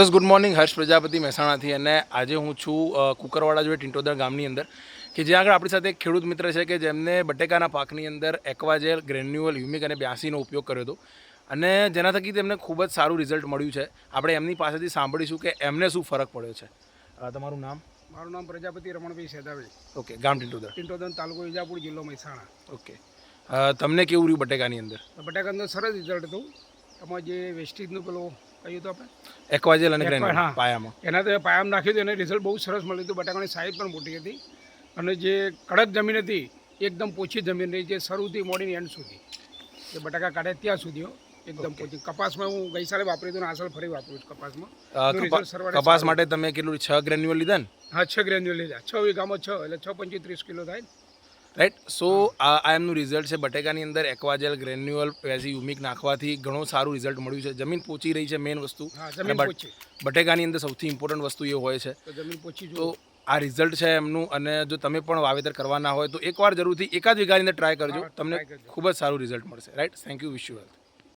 Good morning, હર્ષ પ્રજાપતિ મહેસાણાથી. અને આજે હું છું કુકરવાડા જોડે ટિંટોદર ગામની અંદર કે જ્યાં આગળ આપણી સાથે એક ખેડૂત મિત્ર છે કે જેમને બટેકાના પાકની અંદર એક્વાજેલ, ગ્રેન્યુઅલ, હ્યુમિક અને 82નો ઉપયોગ કર્યો હતો અને જેના થકી તેમને ખૂબ જ સારું રિઝલ્ટ મળ્યું છે. આપણે એમની પાસેથી સાંભળીશું કે એમને શું ફરક પડ્યો છે. તમારું નામ? મારું નામ પ્રજાપતિ રમણભાઈ સેદાભાઈ. ઓકે. ગામ ટિંટોદર? ટિંટોદર, તાલુકો વિજાપુર, જિલ્લો મહેસાણા. ઓકે. તમને કેવું રહ્યું બટેકાની અંદર? બટાકાનું અંદર સરસ રિઝલ્ટ હતું. એમાં જે વેસ્ટેજનું પેલો કહ્યું હતું આપણે એક્વાજેલ અને ગ્રેન્યુઅલ પાયામાં, એના તો પાયામાં નાખ્યું હતું, એને રિઝલ્ટ બહુ સરસ મળ્યું હતું. બટાકાની સાઇઝ પણ મોટી હતી અને જે કડક જમીન હતી એકદમ પોચી જમીન રહી, જે શરૂથી મોડીની એન્ડ સુધી જે બટાકા કાઢે ત્યાં સુધી એકદમ પોચી. કપાસમાં હું ગઈ સાલે વાપર્યું હતું, આ સાલ ફરી વાપરું છું કપાસમાં. કપાસ માટે તમે કેટલું 6 ગ્રેન્યુઅલ લીધા ને? હા, 6 ગ્રેન્યુઅલ લીધા. 6 વીઘામાં 6 એટલે 6 × 30 કિલો થાય. રાઈટ. સો આ એમનું રિઝલ્ટ છે. બટેકાની અંદર એક્વાજેલ, ગ્રેન્યુઅલ, પેઝી, હ્યુમિક નાખવાથી ઘણું સારું રિઝલ્ટ મળ્યું છે. જમીન પોચી રહી છે મેઇન વસ્તુ. બટેકાની અંદર સૌથી ઇમ્પોર્ટન્ટ વસ્તુ એ હોય છે. તો આ રિઝલ્ટ છે એમનું. અને જો તમે પણ વાવેતર કરવાના હોય તો એકવાર જરૂરથી એકાદ વીઘાની અંદર ટ્રાય કરજો, તમને ખૂબ જ સારું રિઝલ્ટ મળશે. Right. Thank you. Wish you well.